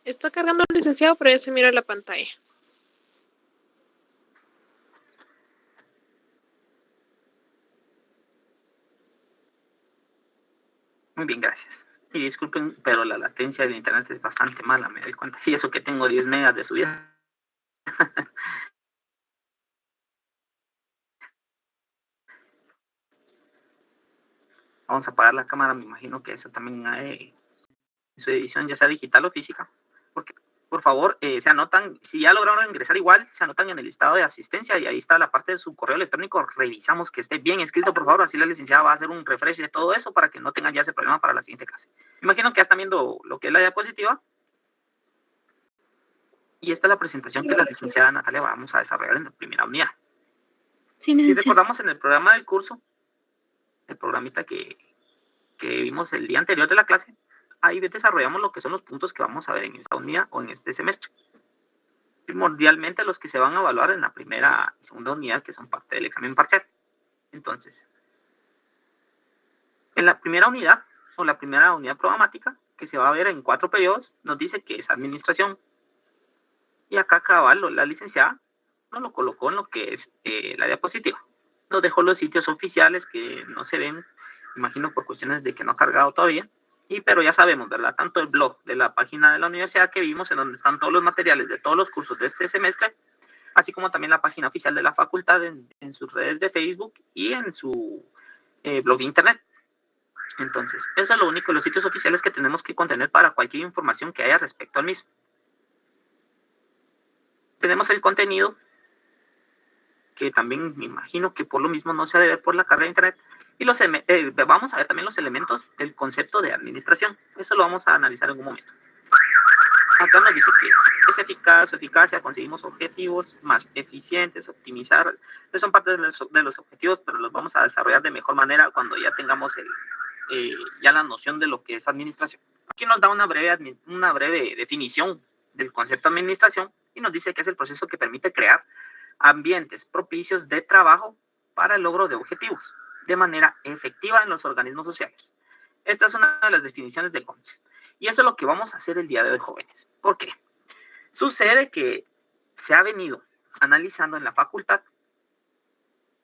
Está cargando el licenciado, pero ya se mira la pantalla. Muy bien, gracias. Y disculpen, pero la latencia del internet es bastante mala, me doy cuenta. Y eso que tengo 10 megas de subida. Vamos a apagar la cámara, me imagino que eso también su edición, ya sea digital o física. Porque, por favor, se anotan, si ya lograron ingresar igual, se anotan en el listado de asistencia y ahí está la parte de su correo electrónico. Revisamos que esté bien escrito, por favor, así la licenciada va a hacer un refresh de todo eso para que no tengan ya ese problema para la siguiente clase. Me imagino que ya están viendo lo que es la diapositiva. Y esta es la presentación que la licenciada Natalia vamos a desarrollar en la primera unidad. Si recordamos en el programa del curso, el programita que vimos el día anterior de la clase, ahí desarrollamos lo que son los puntos que vamos a ver en esta unidad o en este semestre. Primordialmente los que se van a evaluar en la primera y segunda unidad, que son parte del examen parcial. Entonces, en la primera unidad, o la primera unidad programática, que se va a ver en 4 periodos, nos dice que es administración. Y acá cabal, la licenciada nos lo colocó en lo que es la diapositiva. Nos dejó los sitios oficiales que no se ven, imagino por cuestiones de que no ha cargado todavía. Pero ya sabemos, ¿verdad? Tanto el blog de la página de la universidad que vimos, en donde están todos los materiales de todos los cursos de este semestre, así como también la página oficial de la facultad en sus redes de Facebook y en su blog de internet. Entonces, eso es lo único, los sitios oficiales que tenemos que contener para cualquier información que haya respecto al mismo. Tenemos el contenido, que también me imagino que por lo mismo no se ha de ver por la carga de internet. Y vamos a ver también los elementos del concepto de administración. Eso lo vamos a analizar en un momento. Acá nos dice que es eficaz o eficacia, conseguimos objetivos más eficientes, optimizar. Estos son parte de los objetivos, pero los vamos a desarrollar de mejor manera cuando ya tengamos ya la noción de lo que es administración. Aquí nos da una breve definición del concepto de administración y nos dice que es el proceso que permite crear ambientes propicios de trabajo para el logro de objetivos de manera efectiva en los organismos sociales. Esta es una de las definiciones de CONS. Y eso es lo que vamos a hacer el día de hoy, jóvenes. ¿Por qué? Sucede que se ha venido analizando en la facultad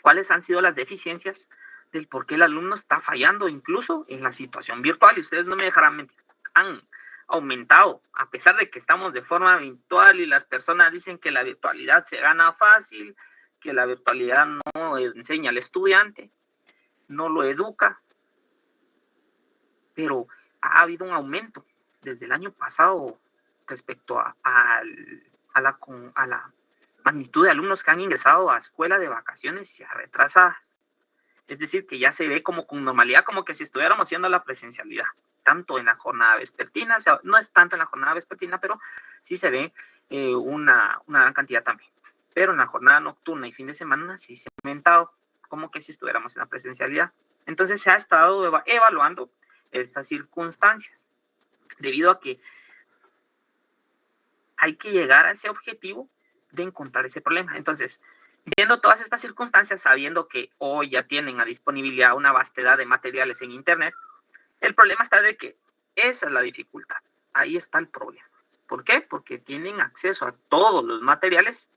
cuáles han sido las deficiencias del por qué el alumno está fallando incluso en la situación virtual. Y ustedes no me dejarán mentir. Han aumentado, a pesar de que estamos de forma virtual y las personas dicen que la virtualidad se gana fácil, que la virtualidad no enseña al estudiante, no lo educa, pero ha habido un aumento desde el año pasado respecto a la magnitud de alumnos que han ingresado a escuela de vacaciones y a retrasadas. Es decir, que ya se ve como con normalidad, como que si estuviéramos haciendo la presencialidad, tanto en la jornada vespertina, o sea, no es tanto en la jornada vespertina, pero sí se ve una gran cantidad también. Pero en la jornada nocturna y fin de semana sí se ha aumentado, como que si estuviéramos en la presencialidad. Entonces se ha estado evaluando estas circunstancias, debido a que hay que llegar a ese objetivo de encontrar ese problema. Entonces, viendo todas estas circunstancias, sabiendo que hoy ya tienen a disponibilidad una vastedad de materiales en Internet, el problema está de que esa es la dificultad. Ahí está el problema. ¿Por qué? Porque tienen acceso a todos los materiales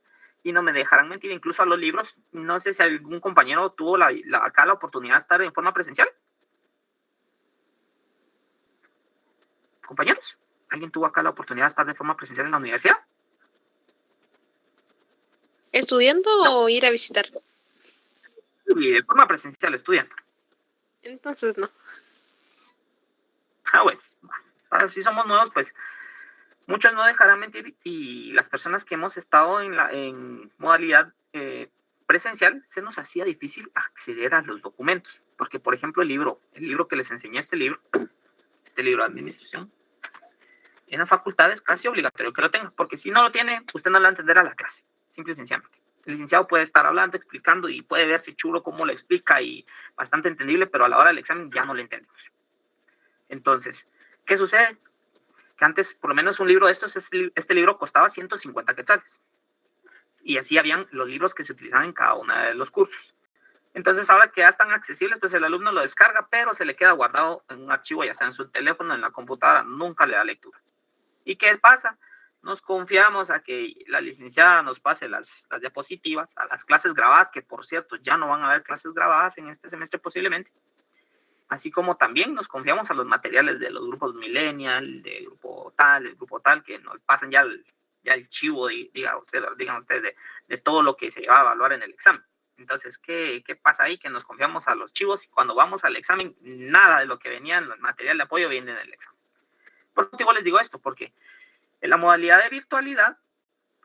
y no me dejarán mentir, incluso a los libros. No sé si algún compañero tuvo acá la oportunidad de estar en forma presencial. Compañeros, ¿alguien tuvo acá la oportunidad de estar de forma presencial en la universidad? ¿Estudiando o ir a visitar? Y de forma presencial, estudiante. Entonces no. Bueno, ahora si somos nuevos, pues muchos no dejarán mentir, y las personas que hemos estado en modalidad presencial, se nos hacía difícil acceder a los documentos, porque por ejemplo el libro que les enseñé, este libro de administración, en la facultad es casi obligatorio que lo tenga, porque si no lo tiene, usted no le va a entender a la clase, simple y sencillamente. El licenciado puede estar hablando, explicando, y puede verse chulo cómo lo explica y bastante entendible, pero a la hora del examen ya no le entendemos. Entonces, ¿qué sucede? Que antes, por lo menos un libro de estos, este libro costaba 150 quetzales. Y así habían los libros que se utilizaban en cada uno de los cursos. Entonces, ahora que ya están accesibles, pues el alumno lo descarga, pero se le queda guardado en un archivo, ya sea en su teléfono, en la computadora, nunca le da lectura. ¿Y qué pasa? Nos confiamos a que la licenciada nos pase las diapositivas a las clases grabadas, que por cierto ya no van a haber clases grabadas en este semestre posiblemente. Así como también nos confiamos a los materiales de los grupos millennial, del grupo tal, que nos pasan ya el chivo, digan ustedes, de todo lo que se va a evaluar en el examen. Entonces, ¿qué pasa ahí? Que nos confiamos a los chivos y cuando vamos al examen, nada de lo que venía en el material de apoyo viene en el examen. ¿Por qué motivo les digo esto? Porque en la modalidad de virtualidad,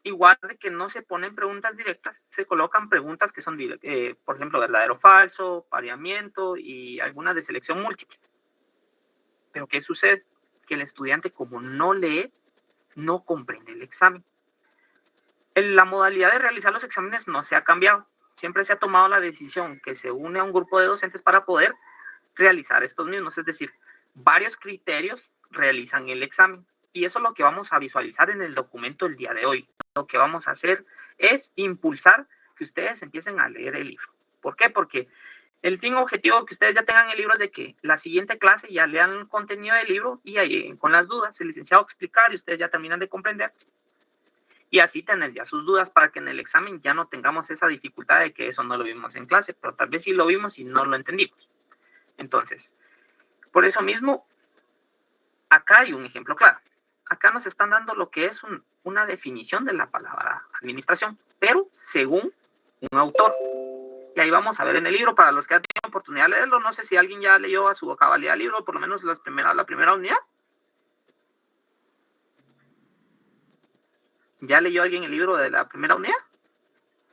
igual de que no se ponen preguntas directas, se colocan preguntas que son, por ejemplo, verdadero o falso, pareamiento y algunas de selección múltiple. Pero ¿qué sucede? Que el estudiante, como no lee, no comprende el examen. La modalidad de realizar los exámenes no se ha cambiado. Siempre se ha tomado la decisión que se une a un grupo de docentes para poder realizar estos mismos. Es decir, varios criterios realizan el examen. Y eso es lo que vamos a visualizar en el documento el día de hoy. Lo que vamos a hacer es impulsar que ustedes empiecen a leer el libro. ¿Por qué? Porque el fin objetivo que ustedes ya tengan el libro es de que la siguiente clase ya lean el contenido del libro y ahí con las dudas el licenciado explicar y ustedes ya terminan de comprender y así tener ya sus dudas para que en el examen ya no tengamos esa dificultad de que eso no lo vimos en clase, pero tal vez sí lo vimos y no lo entendimos. Entonces, por eso mismo, acá hay un ejemplo claro. Acá nos están dando lo que es una definición de la palabra administración, pero según un autor. Y ahí vamos a ver en el libro, para los que han tenido oportunidad de leerlo, no sé si alguien ya leyó a su cabalidad el libro, por lo menos la primera unidad. ¿Ya leyó alguien el libro de la primera unidad?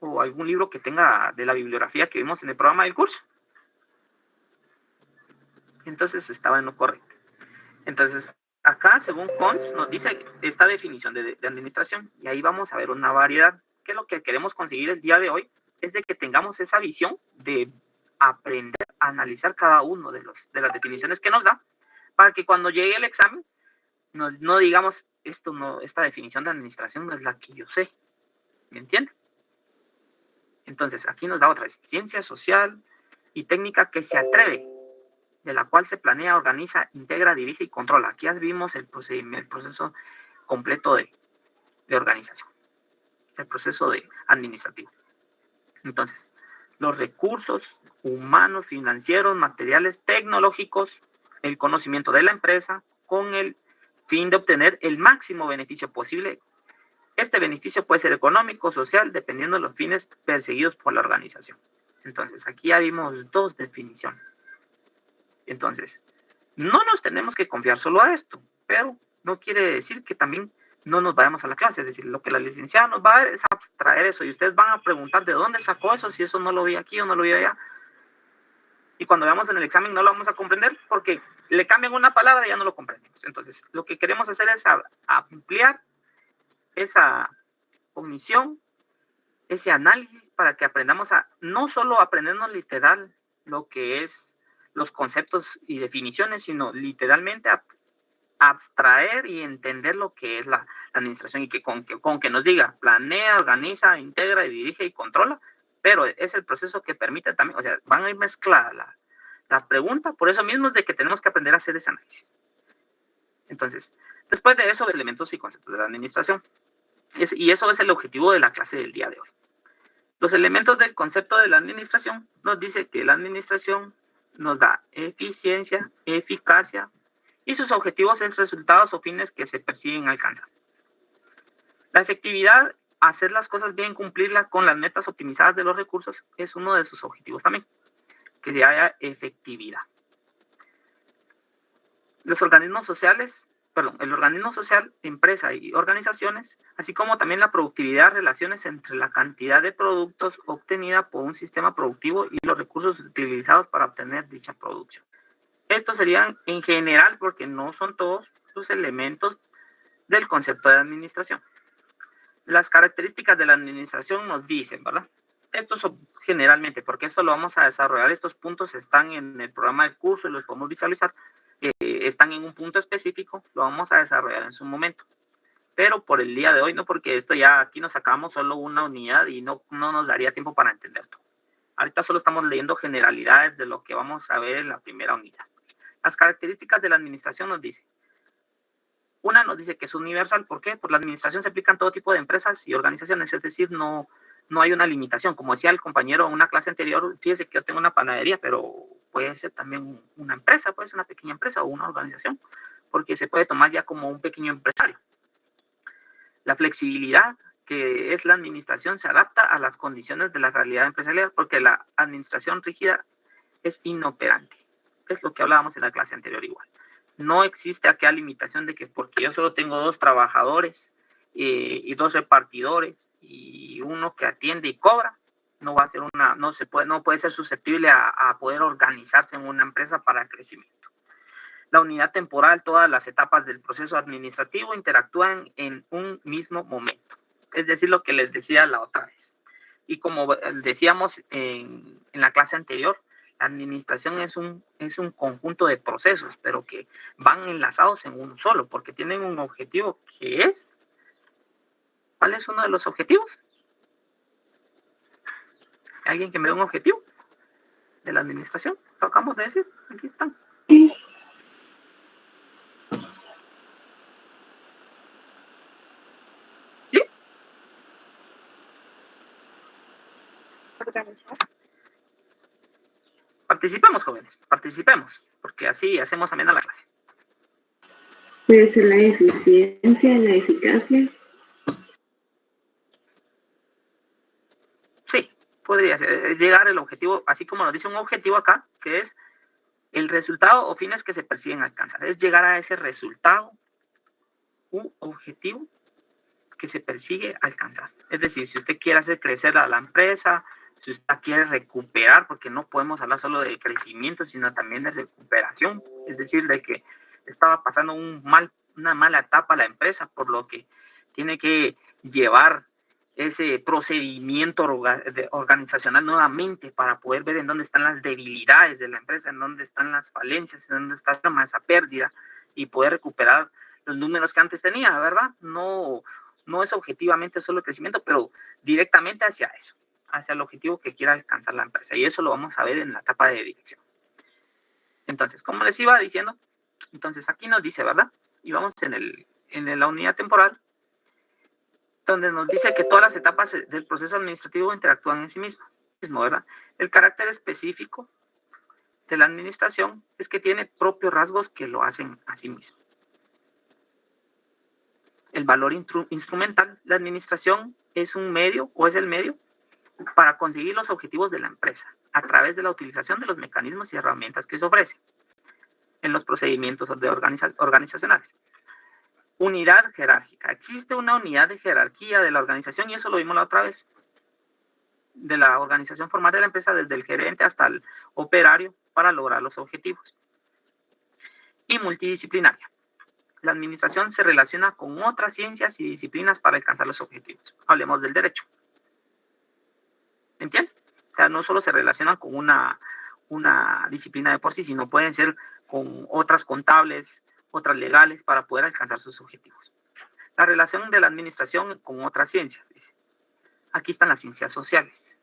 ¿O algún libro que tenga de la bibliografía que vimos en el programa del curso? Entonces estaba en lo correcto. Entonces, acá, según Cons, nos dice esta definición de administración, y ahí vamos a ver una variedad. ¿Qué es lo que queremos conseguir el día de hoy? Es de que tengamos esa visión de aprender a analizar cada uno de las definiciones que nos da, para que cuando llegue el examen, no digamos, esta definición de administración no es la que yo sé. ¿Me entienden? Entonces, aquí nos da otra vez, ciencia social y técnica que se atreve, de la cual se planea, organiza, integra, dirige y controla. Aquí ya vimos el proceso completo de organización, el proceso administrativo. Entonces, los recursos humanos, financieros, materiales, tecnológicos, el conocimiento de la empresa con el fin de obtener el máximo beneficio posible. Este beneficio puede ser económico, social, dependiendo de los fines perseguidos por la organización. Entonces, aquí ya vimos dos definiciones. Entonces, no nos tenemos que confiar solo a esto, pero no quiere decir que también no nos vayamos a la clase. Es decir, lo que la licenciada nos va a dar es abstraer eso y ustedes van a preguntar de dónde sacó eso, si eso no lo vi aquí o no lo vi allá. Y cuando veamos en el examen no lo vamos a comprender porque le cambian una palabra y ya no lo comprendemos. Entonces, lo que queremos hacer es ampliar esa cognición, ese análisis para que aprendamos a no solo aprendernos literal lo que es los conceptos y definiciones, sino literalmente abstraer y entender lo que es la administración y que con que nos diga planea, organiza, integra, dirige y controla, pero es el proceso que permite también, o sea, van a ir mezcladas la pregunta, por eso mismo es de que tenemos que aprender a hacer ese análisis. Entonces, después de eso, elementos y conceptos de la administración. Y eso es el objetivo de la clase del día de hoy. Los elementos del concepto de la administración nos dice que la administración nos da eficiencia, eficacia y sus objetivos es resultados o fines que se persiguen alcanzar. La efectividad, hacer las cosas bien, cumplirla con las metas optimizadas de los recursos es uno de sus objetivos también, que se haya efectividad. Los organismos sociales, el organismo social, empresa y organizaciones, así como también la productividad, relaciones entre la cantidad de productos obtenida por un sistema productivo y los recursos utilizados para obtener dicha producción. Estos serían en general, porque no son todos los elementos del concepto de administración. Las características de la administración nos dicen, ¿verdad? Estos son generalmente, porque esto lo vamos a desarrollar, estos puntos están en el programa del curso y los podemos visualizar, están en un punto específico, lo vamos a desarrollar en su momento. Pero por el día de hoy, no, porque esto ya aquí nos sacamos solo una unidad y no nos daría tiempo para entender todo. Ahorita solo estamos leyendo generalidades de lo que vamos a ver en la primera unidad. Las características de la administración nos dicen, Una nos dice que es universal. ¿Por qué? Por la administración se aplica en todo tipo de empresas y organizaciones, es decir, no hay una limitación. Como decía el compañero en una clase anterior, fíjese que yo tengo una panadería, pero puede ser también una empresa, puede ser una pequeña empresa o una organización, porque se puede tomar ya como un pequeño empresario. La flexibilidad que es la administración se adapta a las condiciones de la realidad empresarial, porque la administración rígida es inoperante. Es lo que hablábamos en la clase anterior igual. No existe aquella limitación de que porque yo solo tengo 2 trabajadores y 2 repartidores y uno que atiende y cobra, no va a ser no puede ser susceptible a poder organizarse en una empresa para el crecimiento. La unidad temporal, todas las etapas del proceso administrativo interactúan en un mismo momento. Es decir, lo que les decía la otra vez. Y como decíamos en la clase anterior, la administración es un conjunto de procesos, pero que van enlazados en uno solo, porque tienen un objetivo que es... ¿Cuál es uno de los objetivos? ¿Alguien que me dé un objetivo de la administración? Lo acabamos de decir, aquí están. ¿Sí? Participemos, jóvenes, participemos, porque así hacemos amena la clase. Puede ser la eficiencia, la eficacia. Sí, podría ser, es llegar al objetivo, así como nos dice un objetivo acá, que es el resultado o fines que se persiguen alcanzar. Es llegar a ese resultado u objetivo que se persigue alcanzar. Es decir, si usted quiere hacer crecer a la empresa, si usted quiere recuperar, porque no podemos hablar solo de crecimiento, sino también de recuperación, es decir, de que estaba pasando una mala etapa a la empresa, por lo que tiene que llevar ese procedimiento organizacional nuevamente para poder ver en dónde están las debilidades de la empresa, en dónde están las falencias, en dónde está esa pérdida y poder recuperar los números que antes tenía, ¿verdad? No es objetivamente solo el crecimiento, pero directamente hacia eso, hacia el objetivo que quiera alcanzar la empresa. Y eso lo vamos a ver en la etapa de dirección. Entonces, como les iba diciendo, entonces aquí nos dice, ¿verdad? Y vamos en la unidad temporal, donde nos dice que todas las etapas del proceso administrativo interactúan en sí mismas, ¿verdad? El carácter específico de la administración es que tiene propios rasgos que lo hacen a sí mismo. El valor instrumental, la administración es un medio o es el medio para conseguir los objetivos de la empresa a través de la utilización de los mecanismos y herramientas que se ofrecen en los procedimientos organizacionales. Unidad jerárquica. Existe una unidad de jerarquía de la organización y eso lo vimos la otra vez. De la organización formal de la empresa, desde el gerente hasta el operario, para lograr los objetivos. Y multidisciplinaria. La administración se relaciona con otras ciencias y disciplinas para alcanzar los objetivos. Hablemos del derecho. ¿Entiendes? O sea, no solo se relacionan con una disciplina de por sí, sino pueden ser con otras contables, otras legales, para poder alcanzar sus objetivos. La relación de la administración con otras ciencias. Dice. Aquí están las ciencias sociales.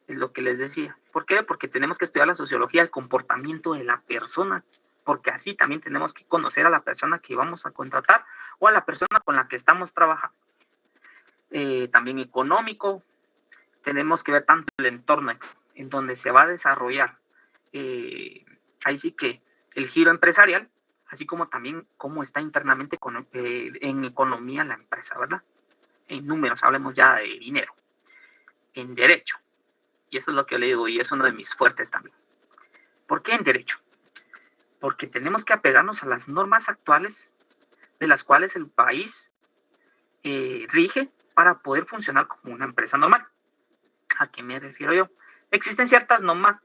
Es lo que les decía. ¿Por qué? Porque tenemos que estudiar la sociología, el comportamiento de la persona, porque así también tenemos que conocer a la persona que vamos a contratar o a la persona con la que estamos trabajando. También económico, tenemos que ver tanto el entorno en donde se va a desarrollar, ahí sí que el giro empresarial, así como también cómo está internamente en economía la empresa, ¿verdad? En números, hablemos ya de dinero. En derecho, y eso es lo que le digo, y es uno de mis fuertes también. ¿Por qué en derecho? Porque tenemos que apegarnos a las normas actuales de las cuales el país rige para poder funcionar como una empresa normal. ¿A qué me refiero yo? Existen ciertas normas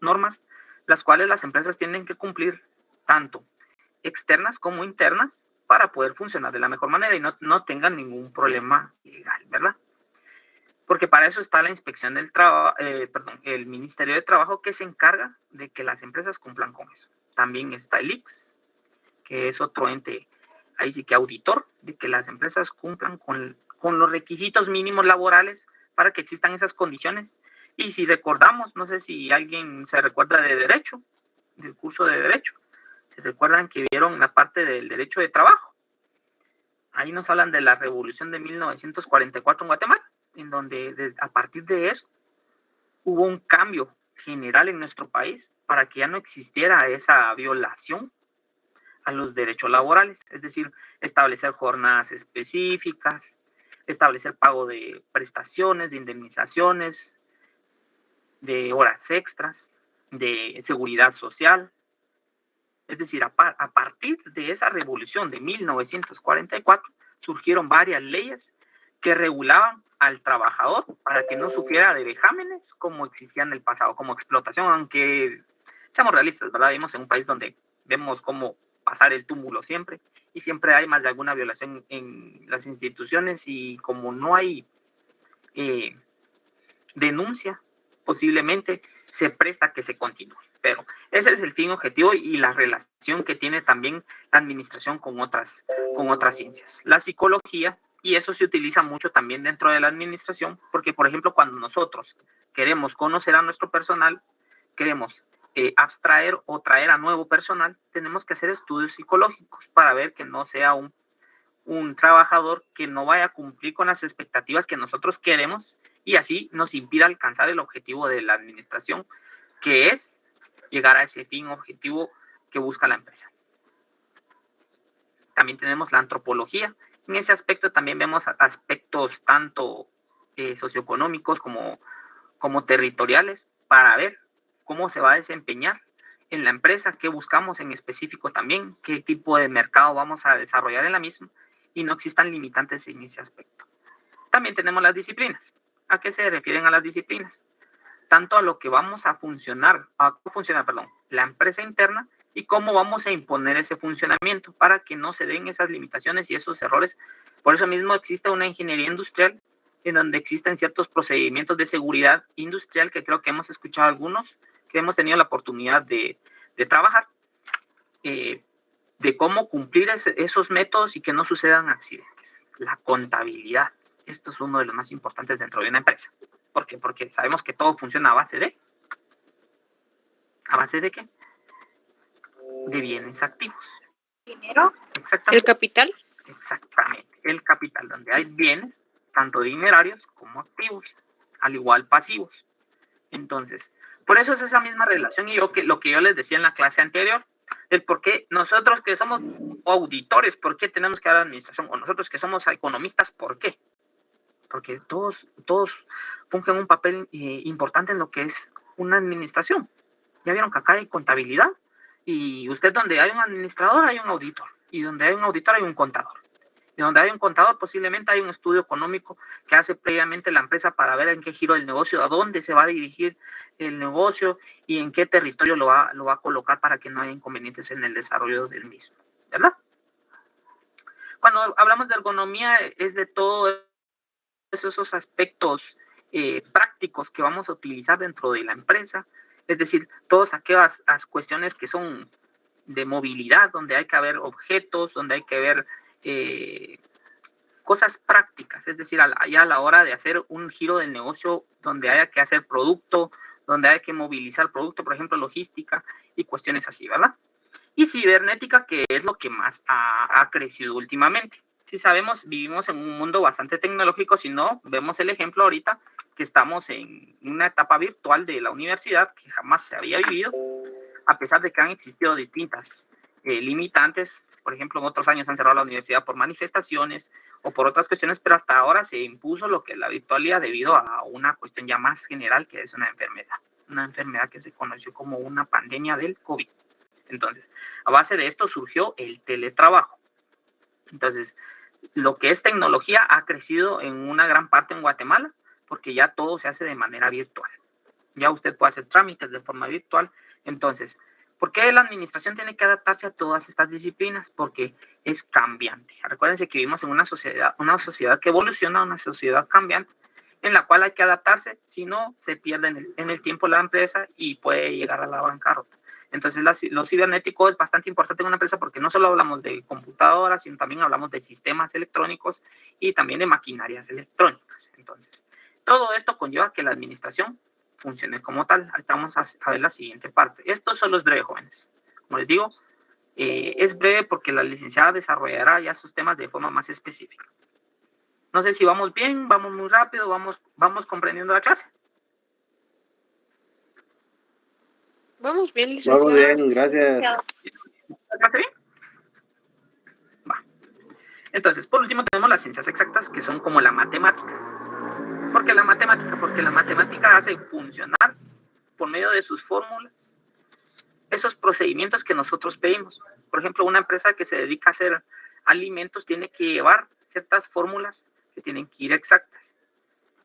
las cuales las empresas tienen que cumplir, tanto externas como internas, para poder funcionar de la mejor manera y no tengan ningún problema legal, ¿verdad? Porque para eso está la inspección del trabajo, el Ministerio de Trabajo, que se encarga de que las empresas cumplan con eso. También está el ICS, que es otro ente, ahí sí que auditor, de que las empresas cumplan con los requisitos mínimos laborales para que existan esas condiciones. Y si recordamos, no sé si alguien se recuerda de derecho, del curso de derecho, se recuerdan que vieron la parte del derecho de trabajo. ahí nos hablan de la revolución de 1944 en Guatemala, en donde a partir de eso hubo un cambio general en nuestro país para que ya no existiera esa violación a los derechos laborales, es decir, establecer jornadas específicas, establecer pago de prestaciones, de indemnizaciones, de horas extras, de seguridad social. Es decir, a partir de esa revolución de 1944 surgieron varias leyes que regulaban al trabajador para que no sufriera de vejámenes como existían en el pasado, como explotación, aunque seamos realistas, ¿verdad? Vivimos en un país donde vemos cómo pasar el túmulo siempre y siempre hay más de alguna violación en las instituciones y como no hay denuncia, posiblemente se presta a que se continúe. Pero ese es el fin objetivo y la relación que tiene también la administración con otras ciencias. La psicología, y eso se utiliza mucho también dentro de la administración, porque, por ejemplo, cuando nosotros queremos conocer a nuestro personal, queremos abstraer o traer a nuevo personal, tenemos que hacer estudios psicológicos para ver que no sea un trabajador que no vaya a cumplir con las expectativas que nosotros queremos y así nos impida alcanzar el objetivo de la administración, que es llegar a ese fin objetivo que busca la empresa. También tenemos la antropología. En ese aspecto también vemos aspectos tanto socioeconómicos como territoriales para ver cómo se va a desempeñar en la empresa, qué buscamos en específico también, qué tipo de mercado vamos a desarrollar en la misma y no existan limitantes en ese aspecto. También tenemos las disciplinas. ¿A qué se refieren a las disciplinas? Tanto a lo que vamos a funcionar, la empresa interna y cómo vamos a imponer ese funcionamiento para que no se den esas limitaciones y esos errores. Por eso mismo existe una ingeniería industrial en donde existen ciertos procedimientos de seguridad industrial que creo que hemos escuchado algunos, que hemos tenido la oportunidad de trabajar, de cómo cumplir esos métodos y que no sucedan accidentes. La contabilidad, esto es uno de los más importantes dentro de una empresa. ¿Por qué? Porque sabemos que todo funciona a base de... ¿A base de qué? De bienes activos. ¿Dinero? Exactamente. ¿El capital? Exactamente. El capital, donde hay bienes, tanto dinerarios como activos, al igual pasivos. Entonces, por eso es esa misma relación y lo que yo les decía en la clase anterior, el por qué nosotros que somos auditores, ¿por qué tenemos que dar administración? O nosotros que somos economistas, ¿por qué? Porque todos fungen un papel importante en lo que es una administración. Ya vieron que acá hay contabilidad y usted donde hay un administrador hay un auditor y donde hay un auditor hay un contador. Y donde hay un contador posiblemente hay un estudio económico que hace previamente la empresa para ver en qué giro del negocio, a dónde se va a dirigir el negocio y en qué territorio lo va a colocar para que no haya inconvenientes en el desarrollo del mismo, ¿verdad? Cuando hablamos de ergonomía es de todos esos aspectos prácticos que vamos a utilizar dentro de la empresa, es decir, todas aquellas cuestiones que son de movilidad, donde hay que ver objetos, donde hay que ver cosas prácticas, es decir, ya a la hora de hacer un giro del negocio donde haya que hacer producto, donde haya que movilizar producto, por ejemplo, logística y cuestiones así, ¿verdad? Y cibernética, que es lo que más ha crecido últimamente. Si sabemos, vivimos en un mundo bastante tecnológico, si no, vemos el ejemplo ahorita que estamos en una etapa virtual de la universidad que jamás se había vivido, a pesar de que han existido distintas limitantes. Por ejemplo, en otros años han cerrado la universidad por manifestaciones o por otras cuestiones, pero hasta ahora se impuso lo que es la virtualidad debido a una cuestión ya más general que es una enfermedad que se conoció como una pandemia del COVID. Entonces, a base de esto surgió el teletrabajo. Entonces, lo que es tecnología ha crecido en una gran parte en Guatemala porque ya todo se hace de manera virtual. Ya usted puede hacer trámites de forma virtual. Entonces, ¿por qué la administración tiene que adaptarse a todas estas disciplinas? Porque es cambiante. Recuérdense que vivimos en una sociedad que evoluciona, una sociedad cambiante, en la cual hay que adaptarse, si no, se pierde en el tiempo la empresa y puede llegar a la bancarrota. Entonces, lo cibernético es bastante importante en una empresa porque no solo hablamos de computadoras, sino también hablamos de sistemas electrónicos y también de maquinarias electrónicas. Entonces, todo esto conlleva que la administración funcione como tal. Ahorita vamos a ver la siguiente parte. Estos son los breves, jóvenes. Como les digo, Es breve porque la licenciada desarrollará ya sus temas de forma más específica. No sé si vamos bien, vamos muy rápido, vamos comprendiendo la clase. Vamos bien, licenciado. Vamos bien, gracias. ¿La clase bien? Va. Entonces, por último tenemos las ciencias exactas, que son como la matemática. ¿Por qué la matemática? Porque la matemática hace funcionar por medio de sus fórmulas esos procedimientos que nosotros pedimos. Por ejemplo, una empresa que se dedica a hacer alimentos tiene que llevar ciertas fórmulas que tienen que ir exactas.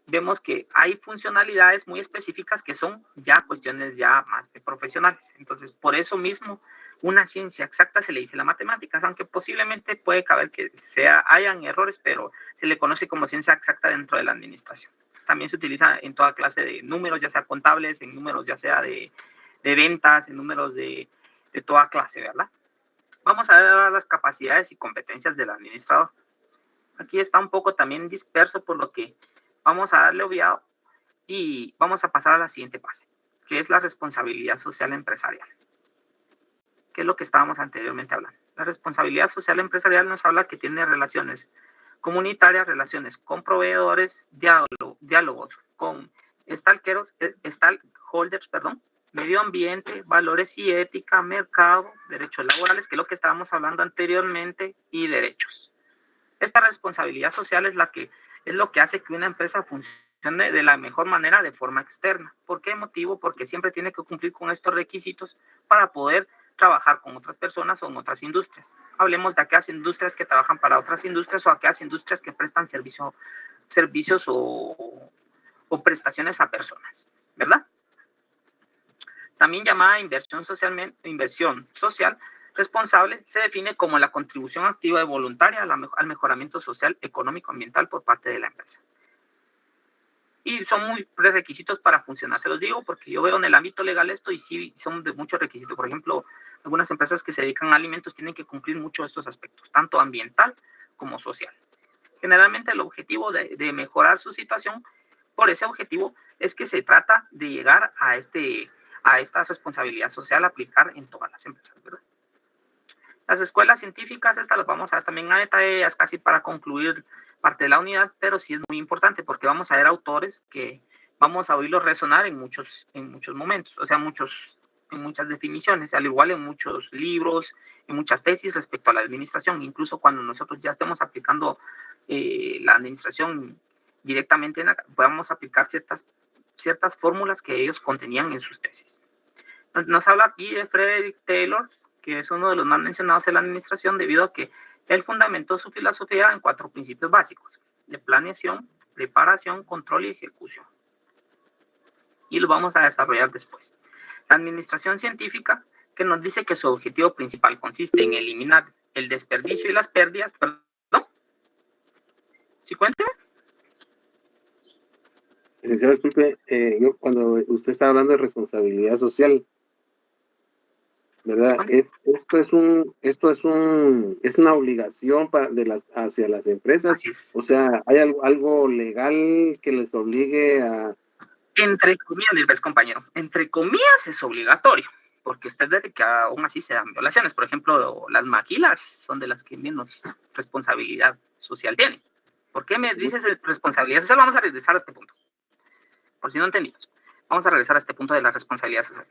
Vemos que hay funcionalidades muy específicas que son ya cuestiones ya más de profesionales. Entonces, por eso mismo, una ciencia exacta se le dice la matemáticas, aunque posiblemente puede caber que hayan errores, pero se le conoce como ciencia exacta dentro de la administración. También se utiliza en toda clase de números, ya sea contables, en números ya sea de ventas, en números de toda clase, ¿verdad? Vamos a ver las capacidades y competencias del administrador. Aquí está un poco también disperso, por lo que vamos a darle obviado y vamos a pasar a la siguiente fase, que es la responsabilidad social empresarial, que es lo que estábamos anteriormente hablando. La responsabilidad social empresarial nos habla que tiene relaciones comunitarias, relaciones con proveedores, diálogos con stakeholders, medio ambiente, valores y ética, mercado, derechos laborales, que es lo que estábamos hablando anteriormente, y derechos. Esta responsabilidad social es lo que hace que una empresa funcione de la mejor manera de forma externa. ¿Por qué motivo? Porque siempre tiene que cumplir con estos requisitos para poder trabajar con otras personas o en otras industrias. Hablemos de aquellas industrias que trabajan para otras industrias o aquellas industrias que prestan servicios o prestaciones a personas, ¿verdad? También llamada inversión social responsable, se define como la contribución activa y voluntaria al mejoramiento social, económico, ambiental por parte de la empresa. Y son muy prerequisitos para funcionar, se los digo porque yo veo en el ámbito legal esto y sí son de muchos requisitos. Por ejemplo, algunas empresas que se dedican a alimentos tienen que cumplir mucho estos aspectos, tanto ambiental como social. Generalmente el objetivo de mejorar su situación, por ese objetivo, es que se trata de llegar a esta responsabilidad social a aplicar en todas las empresas, ¿verdad? Las escuelas científicas, estas las vamos a ver también a detalle, casi para concluir parte de la unidad, pero sí es muy importante porque vamos a ver autores que vamos a oírlos resonar en muchos momentos, o sea, en muchas definiciones, al igual en muchos libros, en muchas tesis respecto a la administración, incluso cuando nosotros ya estemos aplicando la administración directamente, podamos aplicar ciertas fórmulas que ellos contenían en sus tesis. Nos habla aquí de Frederick Taylor, que es uno de los más mencionados en la administración, debido a que él fundamentó su filosofía en 4 principios básicos: de planeación, preparación, control y ejecución. Y lo vamos a desarrollar después. La administración científica, que nos dice que su objetivo principal consiste en eliminar el desperdicio y las pérdidas. ¿Perdón? ¿Sí, cuénteme? Licenciado, disculpe, yo cuando usted está hablando de responsabilidad social, ¿verdad? Esto es una obligación hacia las empresas. Así es. O sea, ¿hay algo legal que les obligue a...? Entre comillas, compañero, entre comillas es obligatorio, porque usted ve que aún así se dan violaciones. Por ejemplo, las maquilas son de las que menos responsabilidad social tienen. ¿Por qué me dices responsabilidad social? Vamos a regresar a este punto, por si no entendimos. Vamos a regresar a este punto de la responsabilidad social.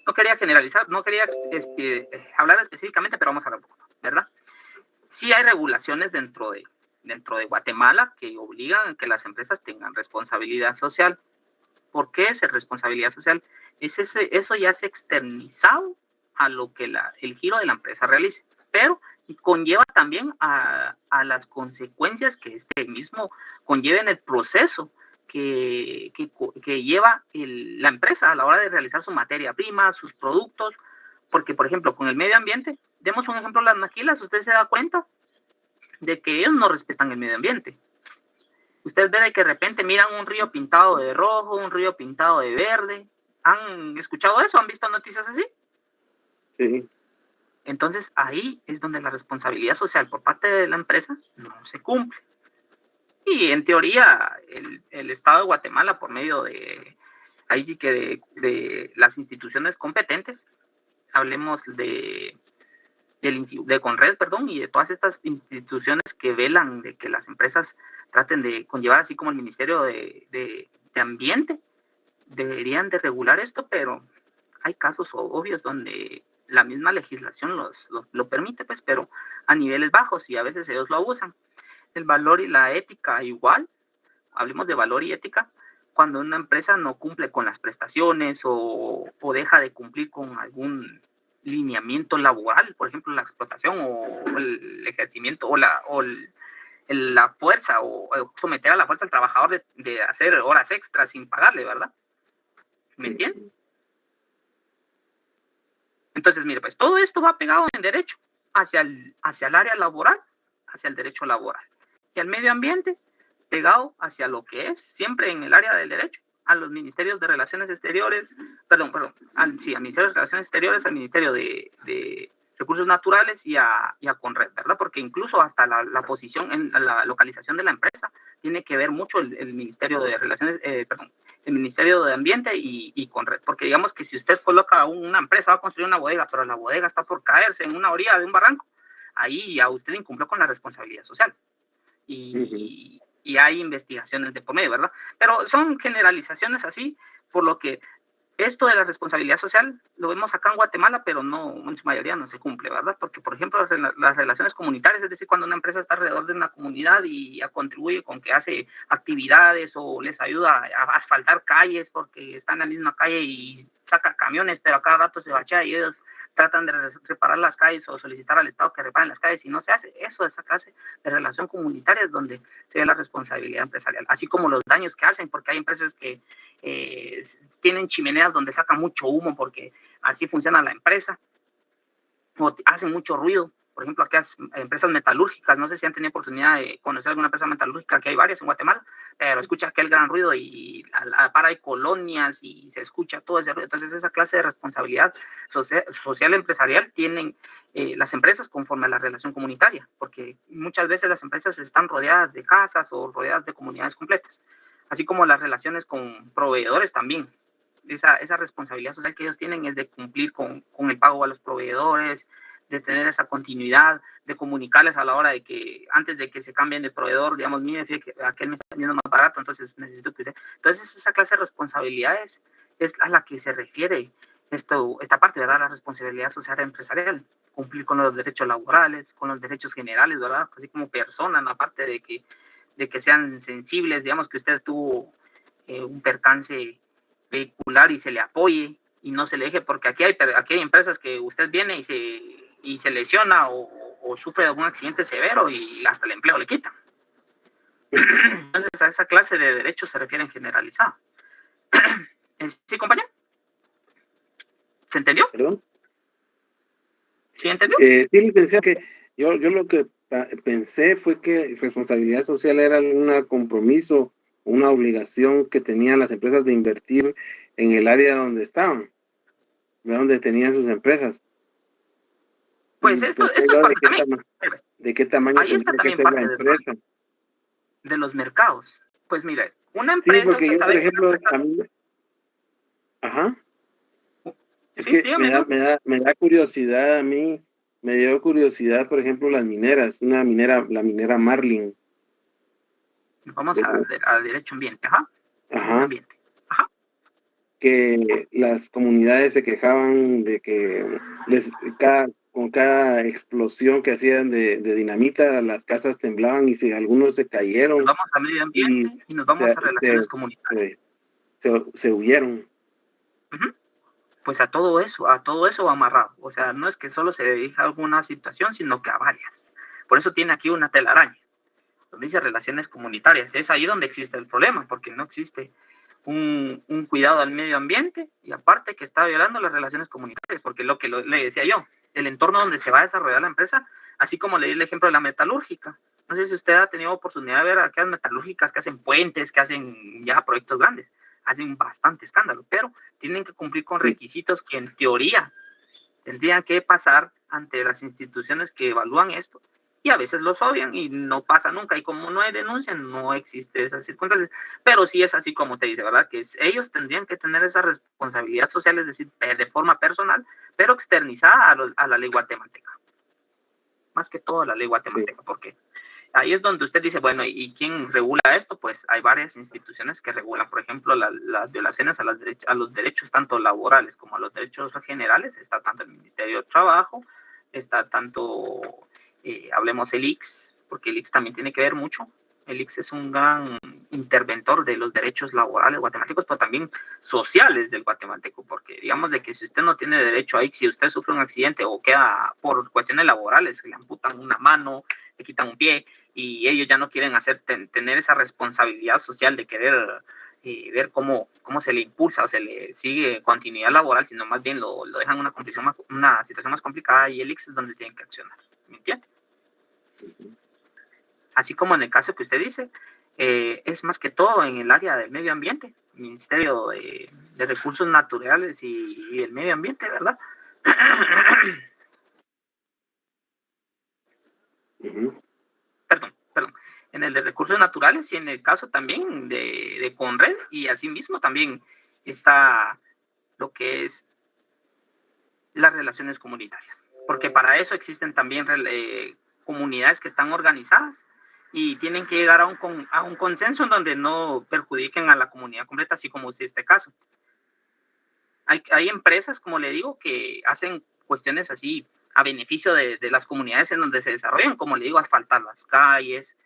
No quería generalizar, no quería hablar específicamente, pero vamos a hablar un poco, ¿verdad? Sí hay regulaciones dentro de Guatemala que obligan a que las empresas tengan responsabilidad social. ¿Por qué es responsabilidad social? Eso ya es externizado a lo que el giro de la empresa realice, pero conlleva también a las consecuencias que este mismo conlleva en el proceso que lleva la empresa a la hora de realizar su materia prima, sus productos, porque, por ejemplo, con el medio ambiente, demos un ejemplo, las maquilas, usted se da cuenta de que ellos no respetan el medio ambiente. Usted ve de que de repente miran un río pintado de rojo, un río pintado de verde. ¿Han escuchado eso? ¿Han visto noticias así? Sí. Entonces, ahí es donde la responsabilidad social por parte de la empresa no se cumple. Y en teoría, el Estado de Guatemala, por medio de las instituciones competentes, hablemos de de Conred, perdón, y de todas estas instituciones que velan de que las empresas traten de conllevar, así como el Ministerio de Ambiente, deberían de regular esto, pero hay casos obvios donde la misma legislación lo permite, pues, pero a niveles bajos y a veces ellos lo abusan. El valor y la ética igual, hablemos de valor y ética, cuando una empresa no cumple con las prestaciones o deja de cumplir con algún lineamiento laboral, por ejemplo, la explotación o el ejercimiento o la fuerza o someter a la fuerza al trabajador de hacer horas extras sin pagarle, ¿verdad? ¿Me entiendes? Entonces, mire, pues todo esto va pegado en derecho hacia el área laboral, hacia el derecho laboral. Y al medio ambiente, pegado hacia lo que es, siempre en el área del derecho, a los ministerios de Relaciones Exteriores, al Ministerio de Relaciones Exteriores, al Ministerio de Recursos Naturales y a Conred, ¿verdad? Porque incluso hasta la posición en la localización de la empresa tiene que ver mucho el Ministerio de Relaciones, el Ministerio de Ambiente y Conred, porque digamos que si usted coloca una empresa, va a construir una bodega, pero la bodega está por caerse en una orilla de un barranco, ahí ya usted incumplió con la responsabilidad social. Y hay investigaciones de por medio, ¿verdad? Pero son generalizaciones así, por lo que esto de la responsabilidad social lo vemos acá en Guatemala, pero no, en su mayoría no se cumple, ¿verdad? Porque, por ejemplo, las relaciones comunitarias, es decir, cuando una empresa está alrededor de una comunidad y contribuye con que hace actividades o les ayuda a asfaltar calles porque está en la misma calle y saca camiones, pero a cada rato se bachea y ellos tratan de reparar las calles o solicitar al Estado que reparen las calles y no se hace. Eso, esa clase de relación comunitaria es donde se ve la responsabilidad empresarial, así como los daños que hacen, porque hay empresas que tienen chimeneas donde sacan mucho humo porque así funciona la empresa, o hacen mucho ruido. Por ejemplo, aquellas empresas metalúrgicas, no sé si han tenido oportunidad de conocer alguna empresa metalúrgica, que hay varias en Guatemala, pero escucha aquel gran ruido y a la par hay colonias y se escucha todo ese ruido. Entonces, esa clase de responsabilidad social empresarial tienen las empresas conforme a la relación comunitaria, porque muchas veces las empresas están rodeadas de casas o rodeadas de comunidades completas, así como las relaciones con proveedores también. Esa responsabilidad social que ellos tienen es de cumplir con el pago a los proveedores, de tener esa continuidad, de comunicarles a la hora de que, antes de que se cambien de proveedor, digamos, mire, que aquel me está vendiendo más barato, entonces necesito que usted. Entonces, esa clase de responsabilidades es a la que se refiere esta parte, ¿verdad? La responsabilidad social empresarial, cumplir con los derechos laborales, con los derechos generales, ¿verdad? Así como persona, ¿no? Aparte de que sean sensibles, digamos que usted tuvo un percance vehicular y se le apoye y no se le deje, porque aquí hay empresas que usted viene y se lesiona o sufre algún accidente severo y hasta el empleo le quitan. Entonces, a esa clase de derechos se refieren generalizado. ¿Sí, compañero? ¿Se entendió? ¿Perdón? ¿Sí entendió? Sí, licenciado, que yo lo que pensé fue que responsabilidad social era un compromiso, una obligación que tenían las empresas de invertir en el área donde estaban, donde tenían sus empresas. Pues esto es parte también. ¿De qué tamaño ahí está también que parte la empresa? De los mercados. Pues mire, una empresa... Sí, porque yo, por ejemplo, a mí... Ajá. Es sí, que dígame, me da curiosidad a mí, me dio curiosidad, por ejemplo, las mineras, la minera Marlin. Vamos a derecho ambiente, ajá. Ajá. Ambiente. Ajá. Que las comunidades se quejaban de que con cada explosión que hacían de dinamita, las casas temblaban y algunos se cayeron. Nos vamos a medio ambiente y nos vamos a relaciones comunitarias. Se huyeron. Uh-huh. Pues a todo eso va amarrado. O sea, no es que solo se dedica a alguna situación, sino que a varias. Por eso tiene aquí una telaraña, donde dice relaciones comunitarias. Es ahí donde existe el problema, porque no existe un cuidado al medio ambiente y aparte que está violando las relaciones comunitarias, porque lo que le decía yo, el entorno donde se va a desarrollar la empresa, así como le di el ejemplo de la metalúrgica. No sé si usted ha tenido oportunidad de ver a aquellas metalúrgicas que hacen puentes, que hacen ya proyectos grandes, hacen bastante escándalo, pero tienen que cumplir con requisitos que en teoría tendrían que pasar ante las instituciones que evalúan esto, y a veces los obvian y no pasa nunca, y como no hay denuncia, no existe esas circunstancias, pero sí es así como usted dice, ¿verdad? Que ellos tendrían que tener esa responsabilidad social, es decir, de forma personal, pero externizada a la ley guatemalteca. más que todo la ley guatemalteca, porque ahí es donde usted dice, bueno, ¿y quién regula esto? Pues hay varias instituciones que regulan, por ejemplo, las violaciones a los derechos tanto laborales como a los derechos generales. Está tanto el Ministerio de Trabajo, está tanto, hablemos el ICS, porque el ICS también tiene que ver mucho. El ICS es un gran interventor de los derechos laborales guatemaltecos, pero también sociales del guatemalteco, porque digamos de que si usted no tiene derecho a ICS, si usted sufre un accidente o queda por cuestiones laborales, le amputan una mano, le quitan un pie, y ellos ya no quieren tener esa responsabilidad social de querer ver cómo se le impulsa o se le sigue continuidad laboral, sino más bien lo dejan en una situación más complicada, y el ICS es donde tienen que accionar, ¿me entiende? Así como en el caso que usted dice, es más que todo en el área del medio ambiente, Ministerio de Recursos Naturales y el Medio Ambiente, ¿verdad? Perdón. En el de Recursos Naturales y en el caso también de Conred, y asimismo también está lo que es las relaciones comunitarias, porque para eso existen también comunidades que están organizadas y tienen que llegar a un consenso en donde no perjudiquen a la comunidad completa, así como es este caso. Hay empresas, como le digo, que hacen cuestiones así a beneficio de las comunidades en donde se desarrollan, como le digo, asfaltar las calles,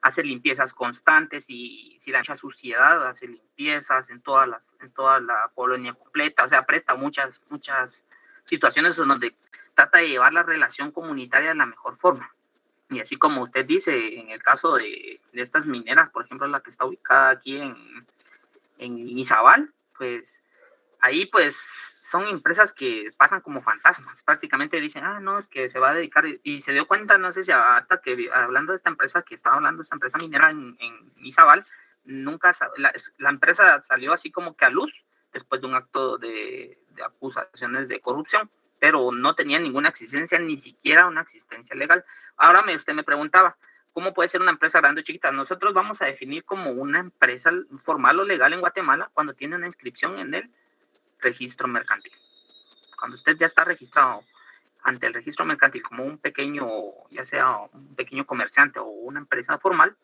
hacer limpiezas constantes, y si hay mucha suciedad, hacer limpiezas en toda la colonia completa. O sea, presta muchas situaciones en donde trata de llevar la relación comunitaria de la mejor forma. Y así como usted dice, en el caso de estas mineras, por ejemplo, la que está ubicada aquí en Izabal, pues ahí pues son empresas que pasan como fantasmas. Prácticamente dicen, no, es que se va a dedicar, y se dio cuenta, no sé si hasta que hablando de esta empresa, que estaba hablando de esta empresa minera en Izabal, nunca, la empresa salió así como que a luz después de un acto de acusaciones de corrupción, pero no tenía ninguna existencia, ni siquiera una existencia legal. Ahora usted me preguntaba, ¿cómo puede ser una empresa grande o chiquita? Nosotros vamos a definir como una empresa formal o legal en Guatemala cuando tiene una inscripción en el registro mercantil. Cuando usted ya está registrado ante el registro mercantil como un pequeño, ya sea un pequeño comerciante o una empresa formal,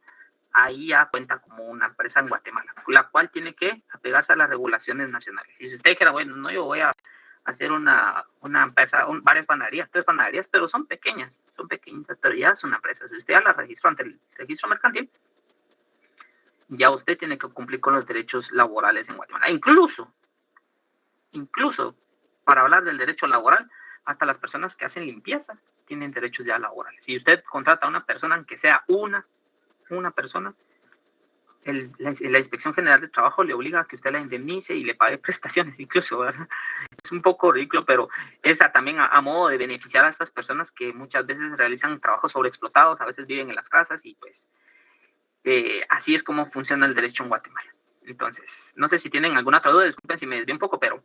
ahí ya cuenta como una empresa en Guatemala, la cual tiene que apegarse a las regulaciones nacionales. Y si usted dijera, bueno, no, yo voy a hacer una empresa, varias panaderías, 3 panaderías, pero son pequeñas, pero ya es una empresa. Si usted ya la registró ante el registro mercantil, ya usted tiene que cumplir con los derechos laborales en Guatemala. Incluso para hablar del derecho laboral, hasta las personas que hacen limpieza tienen derechos ya laborales. Si usted contrata a una persona, aunque sea una persona, la Inspección General de Trabajo le obliga a que usted la indemnice y le pague prestaciones incluso, ¿verdad? Es un poco ridículo, pero esa también a modo de beneficiar a estas personas que muchas veces realizan trabajos sobreexplotados, a veces viven en las casas, y pues así es como funciona el derecho en Guatemala. Entonces, no sé si tienen alguna otra duda, disculpen si me desvío un poco, pero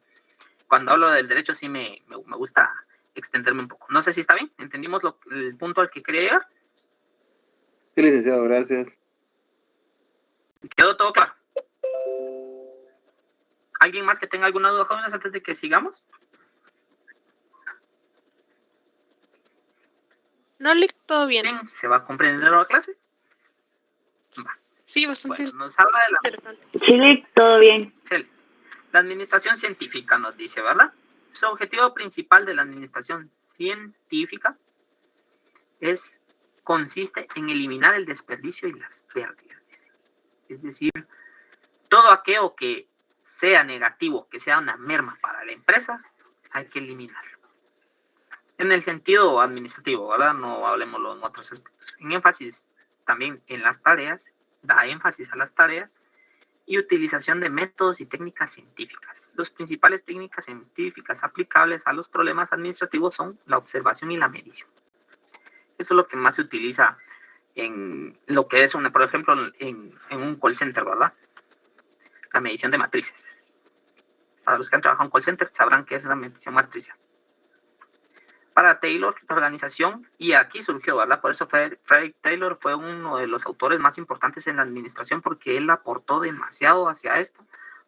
cuando hablo del derecho sí me gusta extenderme un poco. No sé si está bien, ¿entendimos el punto al que quería llegar? Sí, licenciado, gracias. ¿Quedó todo claro? ¿Alguien más que tenga alguna duda, jóvenes, antes de que sigamos? No, Lick, todo bien. Bien, ¿se va comprendiendo la clase? Va. Sí, bastante Bueno, nos habla de la... interesante. Sí, Lick, todo bien. Excelente. La administración científica nos dice, ¿verdad? Su objetivo principal de la administración científica consiste en eliminar el desperdicio y las pérdidas. Es decir, todo aquello que sea negativo, que sea una merma para la empresa, hay que eliminarlo. En el sentido administrativo, ¿verdad? No hablemoslo en otros aspectos. En énfasis también en las tareas, da énfasis a las tareas y utilización de métodos y técnicas científicas. Las principales técnicas científicas aplicables a los problemas administrativos son la observación y la medición. Eso es lo que más se utiliza en lo que es, por ejemplo, en un call center, ¿verdad? La medición de matrices. Para los que han trabajado en call center sabrán qué es la medición matricial. Para Taylor, la organización, y aquí surgió, ¿verdad? Por eso Frederick Taylor fue uno de los autores más importantes en la administración, porque él aportó demasiado hacia esto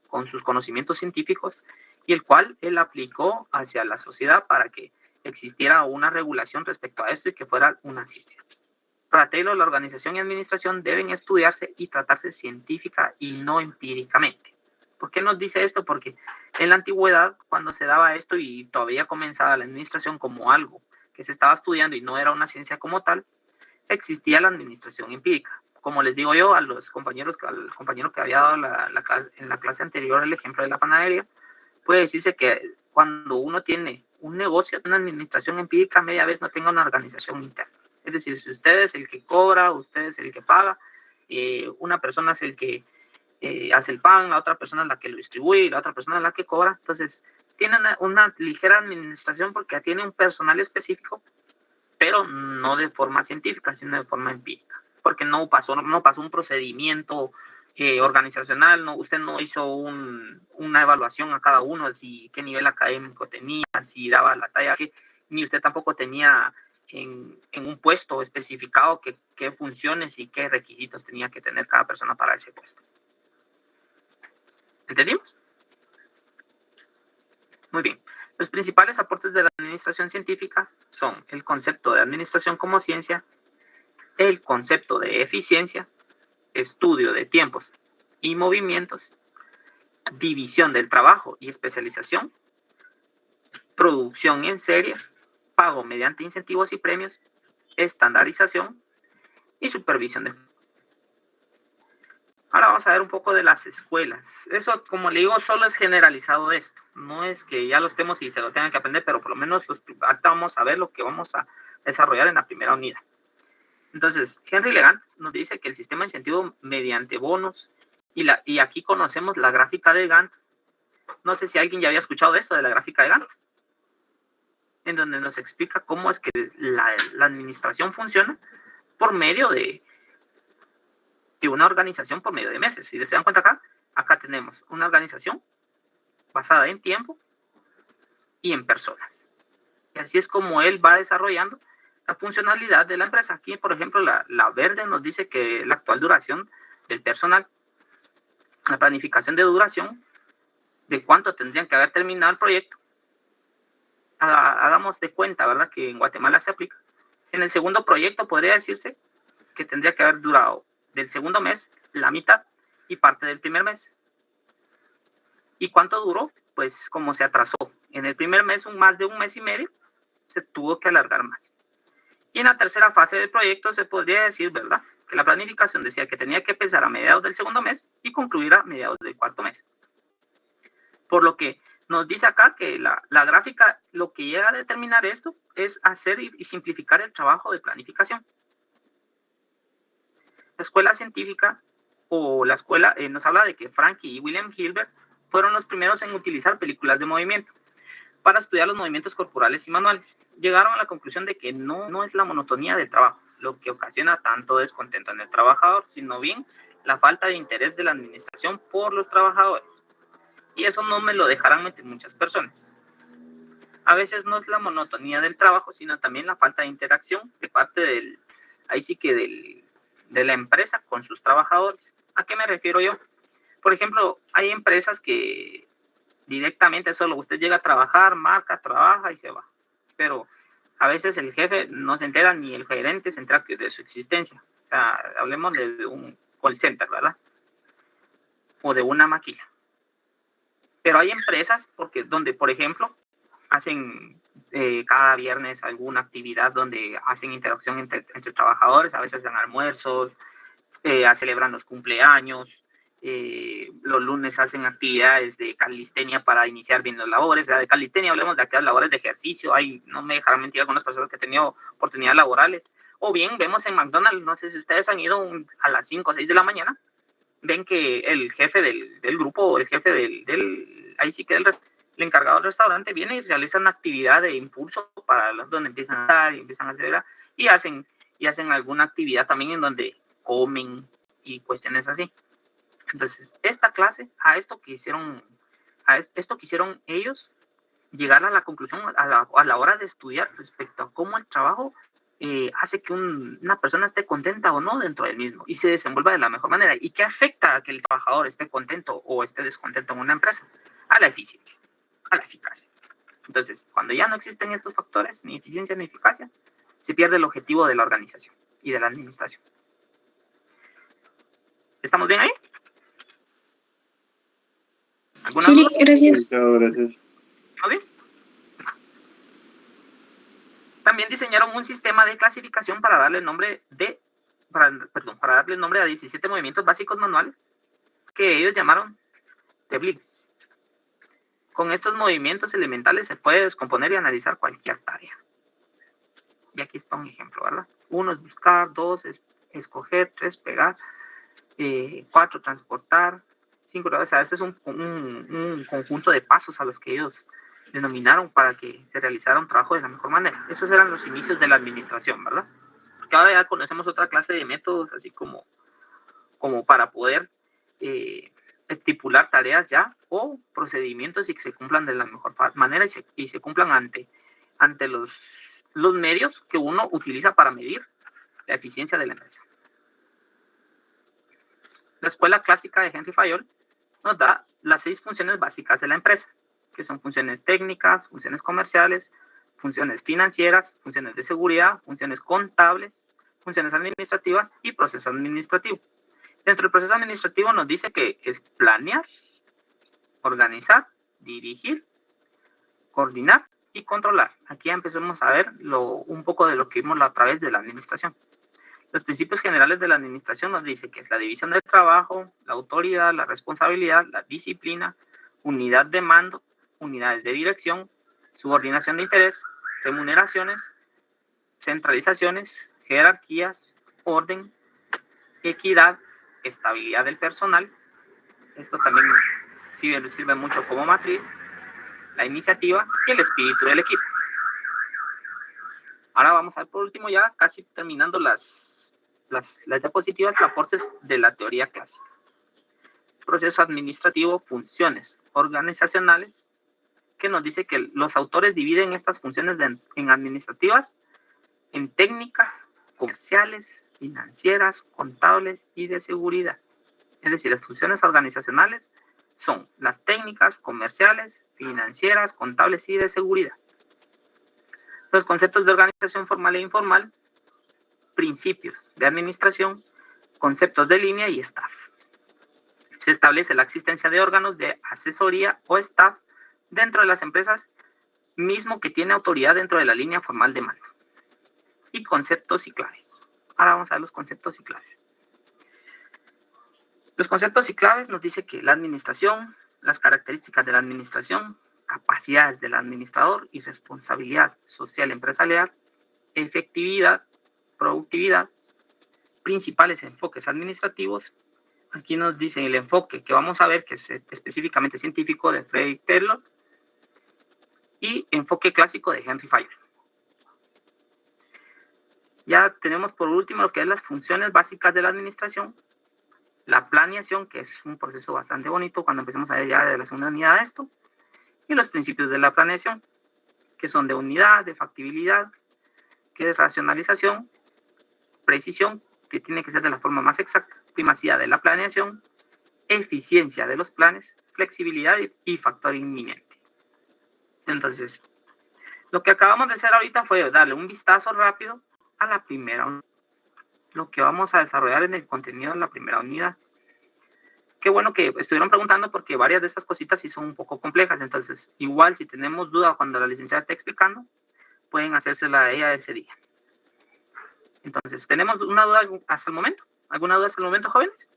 con sus conocimientos científicos, y el cual él aplicó hacia la sociedad para que existiera una regulación respecto a esto y que fuera una ciencia. Para Taylor, la organización y administración deben estudiarse y tratarse científica y no empíricamente. ¿Por qué nos dice esto? Porque en la antigüedad, cuando se daba esto y todavía comenzaba la administración como algo que se estaba estudiando y no era una ciencia como tal, existía la administración empírica. Como les digo yo a los compañeros, al compañero que había dado en la clase anterior el ejemplo de la panadería, puede decirse que cuando uno tiene un negocio, una administración empírica, media vez no tenga una organización interna. Es decir, si usted es el que cobra, usted es el que paga, una persona es el que hace el pan, la otra persona es la que lo distribuye y la otra persona es la que cobra. Entonces, tiene una ligera administración porque tiene un personal específico, pero no de forma científica, sino de forma empírica, porque no pasó un procedimiento organizacional, usted no hizo una evaluación a cada uno, qué nivel académico tenía, si daba la talla, ni usted tampoco tenía en un puesto especificado qué funciones y qué requisitos tenía que tener cada persona para ese puesto. ¿Entendimos? Muy bien. Los principales aportes de la administración científica son el concepto de administración como ciencia, el concepto de eficiencia, estudio de tiempos y movimientos, división del trabajo y especialización, producción en serie, pago mediante incentivos y premios, estandarización y supervisión de... Ahora vamos a ver un poco de las escuelas. Eso, como le digo, solo es generalizado esto. No es que ya lo estemos y se lo tengan que aprender, pero por lo menos ahorita vamos a ver lo que vamos a desarrollar en la primera unidad. Entonces, Henry Legant nos dice que el sistema de incentivo mediante bonos, y aquí conocemos la gráfica de Gantt. No sé si alguien ya había escuchado esto de la gráfica de Gantt, en donde nos explica cómo es que la administración funciona por medio de una organización por medio de meses. Si se dan cuenta acá tenemos una organización basada en tiempo y en personas. Y así es como él va desarrollando la funcionalidad de la empresa. Aquí, por ejemplo, la verde nos dice que la actual duración del personal, la planificación de duración, de cuánto tendrían que haber terminado el proyecto. Hagamos de cuenta, ¿verdad?, que en Guatemala se aplica. En el segundo proyecto podría decirse que tendría que haber durado del segundo mes la mitad y parte del primer mes. ¿Y cuánto duró? Pues como se atrasó en el primer mes más de un mes y medio, se tuvo que alargar más. Y en la tercera fase del proyecto se podría decir, ¿verdad?, que la planificación decía que tenía que empezar a mediados del segundo mes y concluir a mediados del cuarto mes. Por lo que nos dice acá que la gráfica lo que llega a determinar esto es hacer y simplificar el trabajo de planificación. La escuela científica o la escuela nos habla de que Frank y William Hilbert fueron los primeros en utilizar películas de movimiento para estudiar los movimientos corporales y manuales. Llegaron a la conclusión de que no es la monotonía del trabajo lo que ocasiona tanto descontento en el trabajador, sino bien la falta de interés de la administración por los trabajadores. Y eso no me lo dejarán meter muchas personas. A veces no es la monotonía del trabajo, sino también la falta de interacción de parte de la empresa con sus trabajadores. ¿A qué me refiero yo? Por ejemplo, hay empresas que directamente solo usted llega a trabajar, marca, trabaja y se va. Pero a veces el jefe no se entera, ni el gerente se entera de su existencia. O sea, hablemos de un call center, ¿verdad? O de una maquila. Pero hay empresas donde, por ejemplo, hacen cada viernes alguna actividad donde hacen interacción entre trabajadores, a veces dan almuerzos, celebran los cumpleaños, los lunes hacen actividades de calistenia para iniciar bien las labores. O sea, de calistenia hablemos de aquellas labores de ejercicio. No me dejarán mentir algunas personas que han tenido oportunidades laborales. O bien vemos en McDonald's, no sé si ustedes han ido a las 5 o 6 de la mañana, ven que el jefe del grupo o el jefe el encargado del restaurante viene y realiza una actividad de impulso para donde empiezan a dar y empiezan a celebrar y hacen alguna actividad también en donde comen y cuestiones así. Entonces, esta clase, esto que hicieron ellos, llegar a la conclusión a la hora de estudiar respecto a cómo el trabajo hace que una persona esté contenta o no dentro del mismo y se desenvuelva de la mejor manera. ¿Y qué afecta a que el trabajador esté contento o esté descontento en una empresa? A la eficiencia, a la eficacia. Entonces, cuando ya no existen estos factores, ni eficiencia ni eficacia, se pierde el objetivo de la organización y de la administración. ¿Estamos bien ahí? ¿Alguna Sí, duda? gracias. Muchas gracias. ¿Estamos bien? También diseñaron un sistema de clasificación para darle nombre para darle nombre a 17 movimientos básicos manuales que ellos llamaron tablets. Con estos movimientos elementales se puede descomponer y analizar cualquier tarea. Y aquí está un ejemplo, ¿verdad? 1 es buscar, 2 es escoger, 3 pegar, 4 transportar, 5 o sea, ese es un conjunto de pasos a los que ellos denominaron para que se realizara un trabajo de la mejor manera. Esos eran los inicios de la administración, ¿verdad? Porque ahora ya conocemos otra clase de métodos, así como para poder estipular tareas ya o procedimientos y que se cumplan de la mejor manera y se cumplan ante los medios que uno utiliza para medir la eficiencia de la empresa. La escuela clásica de Henry Fayol nos da las 6 funciones básicas de la empresa, que son funciones técnicas, funciones comerciales, funciones financieras, funciones de seguridad, funciones contables, funciones administrativas y proceso administrativo. Dentro del proceso administrativo nos dice que es planear, organizar, dirigir, coordinar y controlar. Aquí ya empezamos a ver un poco de lo que vimos a través de la administración. Los principios generales de la administración nos dice que es la división del trabajo, la autoridad, la responsabilidad, la disciplina, unidad de mando, unidades de dirección, subordinación de interés, remuneraciones, centralizaciones, jerarquías, orden, equidad, estabilidad del personal. Esto también sirve mucho como matriz, la iniciativa y el espíritu del equipo. Ahora vamos a ver por último, ya casi terminando las diapositivas, los aportes de la teoría clásica. Proceso administrativo, funciones organizacionales, que nos dice que los autores dividen estas funciones en administrativas, en técnicas, comerciales, financieras, contables y de seguridad. Es decir, las funciones organizacionales son las técnicas, comerciales, financieras, contables y de seguridad. Los conceptos de organización formal e informal, principios de administración, conceptos de línea y staff. Se establece la existencia de órganos de asesoría o staff dentro de las empresas, mismo que tiene autoridad dentro de la línea formal de mando. Y conceptos y claves. Ahora vamos a ver los conceptos y claves. Los conceptos y claves nos dice que la administración, las características de la administración, capacidades del administrador y responsabilidad social empresarial, efectividad, productividad, principales enfoques administrativos. Aquí nos dicen el enfoque que vamos a ver, que es específicamente científico, de Frederick Taylor, y enfoque clásico de Henry Fayol. Ya tenemos por último lo que es las funciones básicas de la administración, la planeación, que es un proceso bastante bonito cuando empecemos a ver ya de la segunda unidad de esto, y los principios de la planeación, que son de unidad, de factibilidad, que es racionalización, precisión, que tiene que ser de la forma más exacta, primacía de la planeación, eficiencia de los planes, flexibilidad y factor inminente. Entonces, lo que acabamos de hacer ahorita fue darle un vistazo rápido a la primera unidad, lo que vamos a desarrollar en el contenido de la primera unidad. Qué bueno que estuvieron preguntando porque varias de estas cositas sí son un poco complejas, entonces igual si tenemos duda cuando la licenciada esté explicando, pueden hacérsela a ella ese día. Entonces, ¿tenemos una duda hasta el momento? ¿Alguna duda hasta el momento, jóvenes?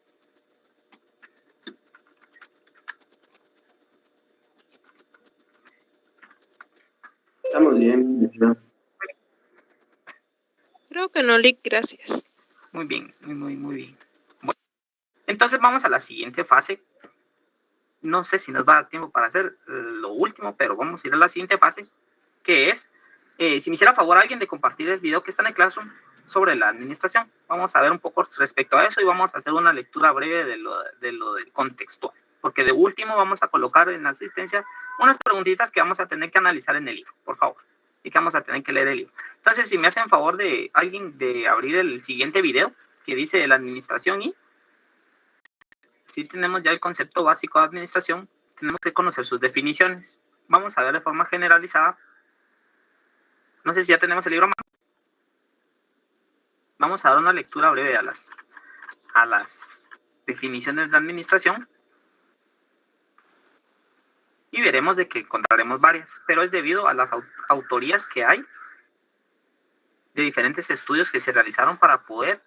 Estamos bien. Creo que no, Lick, gracias. Muy bien, muy bien. Bueno, entonces vamos a la siguiente fase. No sé si nos va a dar tiempo para hacer lo último, pero vamos a ir a la siguiente fase, que es, si me hiciera favor alguien de compartir el video que está en el Classroom sobre la administración. Vamos a ver un poco respecto a eso y vamos a hacer una lectura breve de lo del contextual. Porque de último vamos a colocar en la asistencia unas preguntitas que vamos a tener que analizar en el libro, por favor. Y que vamos a tener que leer el libro. Entonces, si me hacen favor de alguien de abrir el siguiente video que dice la administración y si tenemos ya el concepto básico de administración, tenemos que conocer sus definiciones. vamos a ver de forma generalizada. No sé si ya tenemos el libro a mano. Vamos a dar una lectura breve a las definiciones de administración y veremos de que encontraremos varias, pero es debido a las autorías que hay de diferentes estudios que se realizaron para poder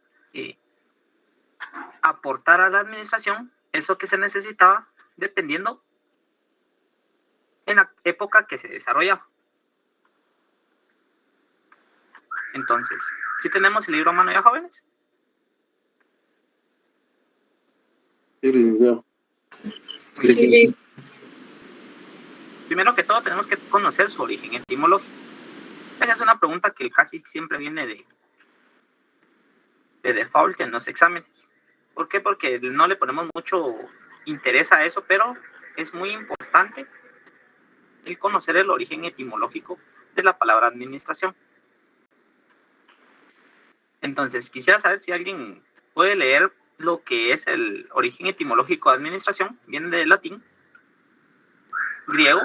aportar a la administración eso que se necesitaba dependiendo en la época que se desarrollaba. Entonces, ¿sí tenemos el libro a mano ya, jóvenes? Sí, licenciado. Sí. Primero que todo, tenemos que conocer su origen etimológico. Esa es una pregunta que casi siempre viene de default en los exámenes. ¿Por qué? Porque no le ponemos mucho interés a eso, pero es muy importante el conocer el origen etimológico de la palabra administración. Entonces, quisiera saber si alguien puede leer lo que es el origen etimológico de administración. Viene del latín, griego.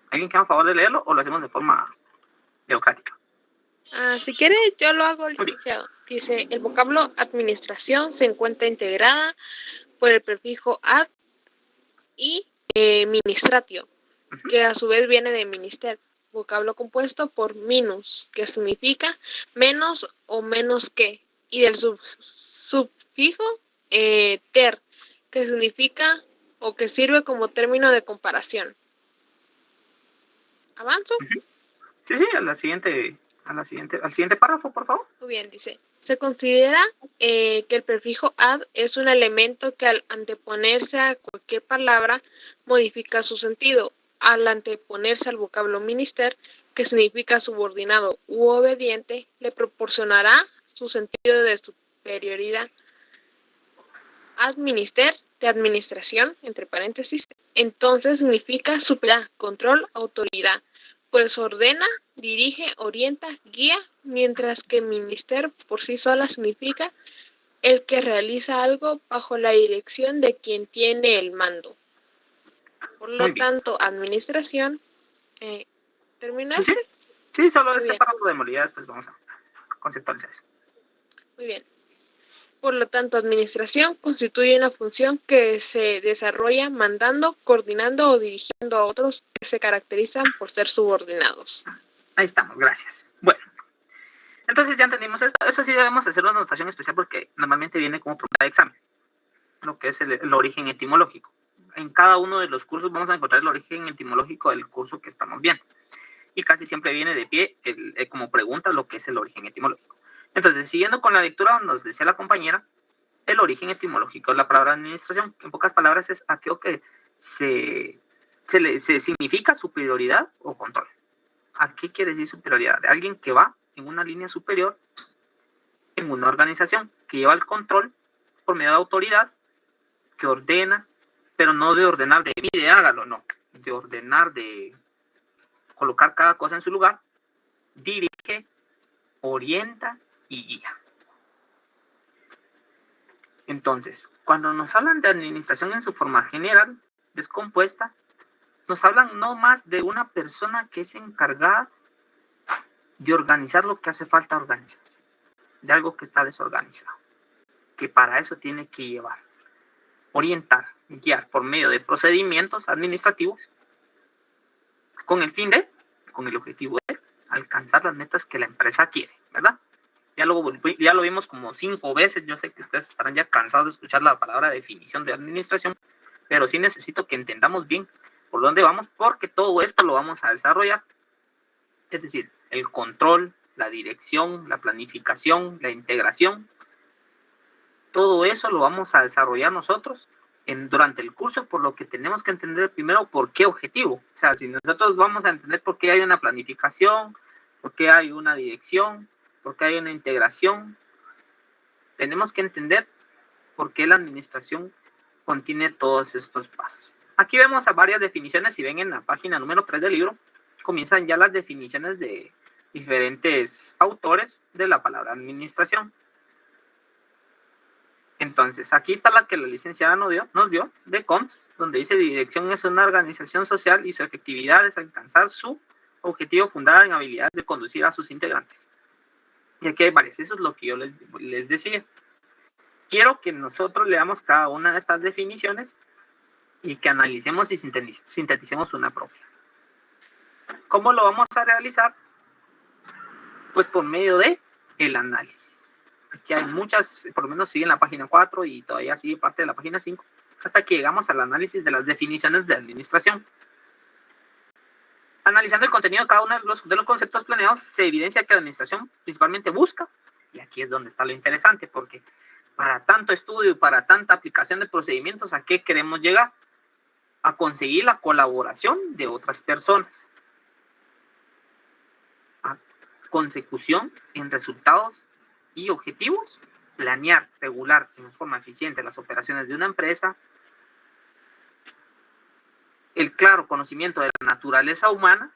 ¿Alguien queda a favor de leerlo o lo hacemos de forma democrática? Si quiere, yo lo hago, licenciado. Dice, el vocablo administración se encuentra integrada por el prefijo ad y ministratio, que a su vez viene de minister, vocablo compuesto por minus, que significa menos o menos que, y del sufijo ter, que significa o que sirve como término de comparación. ¿Avanzo? Sí, al siguiente párrafo, por favor. Muy bien, dice. Se considera que el prefijo ad es un elemento que al anteponerse a cualquier palabra modifica su sentido. Al anteponerse al vocablo minister, que significa subordinado u obediente, le proporcionará su sentido de superioridad. Administer, de administración, entre paréntesis, entonces significa superioridad, control, autoridad, pues ordena, dirige, orienta, guía, mientras que minister por sí sola significa el que realiza algo bajo la dirección de quien tiene el mando. Por lo tanto, administración, ¿terminaste? Sí, solo este párrafo de molida, después vamos a conceptualizar eso. Muy bien. Por lo tanto, administración constituye una función que se desarrolla mandando, coordinando o dirigiendo a otros que se caracterizan por ser subordinados. Ahí estamos, gracias. Bueno, entonces ya entendimos esto. Eso sí debemos hacer una anotación especial porque normalmente viene como pregunta de examen, lo que es el origen etimológico. En cada uno de los cursos vamos a encontrar el origen etimológico del curso que estamos viendo. Y casi siempre viene de pie como pregunta lo que es el origen etimológico. Entonces, siguiendo con la lectura, nos decía la compañera, el origen etimológico de la palabra administración, que en pocas palabras es aquello que se significa superioridad o control. ¿A qué quiere decir superioridad? De alguien que va en una línea superior en una organización, que lleva el control por medio de autoridad, que ordena, pero no de ordenar de mire, hágalo, no, de ordenar, de colocar cada cosa en su lugar, dirige, orienta y guía. Entonces, cuando nos hablan de administración en su forma general, descompuesta, nos hablan no más de una persona que es encargada de organizar lo que hace falta organizarse, de algo que está desorganizado, que para eso tiene que llevar, orientar, guiar por medio de procedimientos administrativos con el objetivo de alcanzar las metas que la empresa quiere, ¿verdad? Ya lo vimos como 5 veces. Yo sé que ustedes estarán ya cansados de escuchar la palabra definición de administración, pero sí necesito que entendamos bien por dónde vamos, porque todo esto lo vamos a desarrollar. Es decir, el control, la dirección, la planificación, la integración, todo eso lo vamos a desarrollar nosotros durante el curso, por lo que tenemos que entender primero por qué objetivo. O sea, si nosotros vamos a entender por qué hay una planificación, por qué hay una dirección, por qué hay una integración, tenemos que entender por qué la administración contiene todos estos pasos. Aquí vemos a varias definiciones. Si ven en la página número 3 del libro, comienzan ya las definiciones de diferentes autores de la palabra administración. Entonces, aquí está la que la licenciada nos dio de COMS, donde dice: dirección es una organización social y su efectividad es alcanzar su objetivo fundada en habilidades de conducir a sus integrantes. Y aquí hay varias, eso es lo que yo les decía. Quiero que nosotros leamos cada una de estas definiciones y que analicemos y sinteticemos una propia. ¿Cómo lo vamos a realizar? Pues por medio de el análisis. Aquí hay muchas, por lo menos sigue en la página 4 y todavía sigue parte de la página 5, hasta que llegamos al análisis de las definiciones de administración. Analizando el contenido de cada uno de los conceptos planeados, se evidencia que la administración principalmente busca, y aquí es donde está lo interesante, porque para tanto estudio y para tanta aplicación de procedimientos, ¿a qué queremos llegar? A conseguir la colaboración de otras personas, a consecución en resultados y objetivos, planear, regular en forma eficiente las operaciones de una empresa, el claro conocimiento de la naturaleza humana,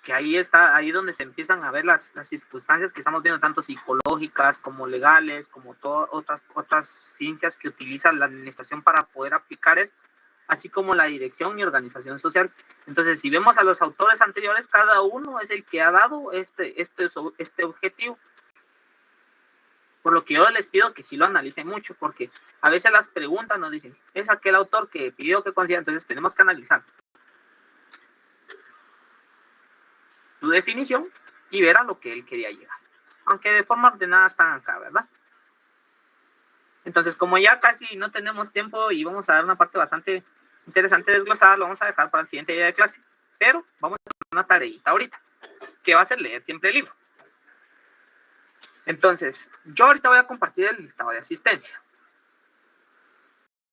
que ahí está, ahí donde se empiezan a ver las circunstancias que estamos viendo, tanto psicológicas como legales, como todas otras ciencias que utiliza la administración para poder aplicar esto, así como la dirección y organización social. Entonces, si vemos a los autores anteriores, cada uno es el que ha dado este objetivo. Por lo que yo les pido que sí lo analicen mucho, porque a veces las preguntas nos dicen, es aquel autor que pidió que considera, entonces tenemos que analizar su definición y ver a lo que él quería llegar. Aunque de forma ordenada están acá, ¿verdad? Entonces, como ya casi no tenemos tiempo y vamos a dar una parte bastante interesante desglosada, lo vamos a dejar para el siguiente día de clase. Pero vamos a hacer una tareita ahorita, que va a ser leer siempre el libro. Entonces, yo ahorita voy a compartir el listado de asistencia.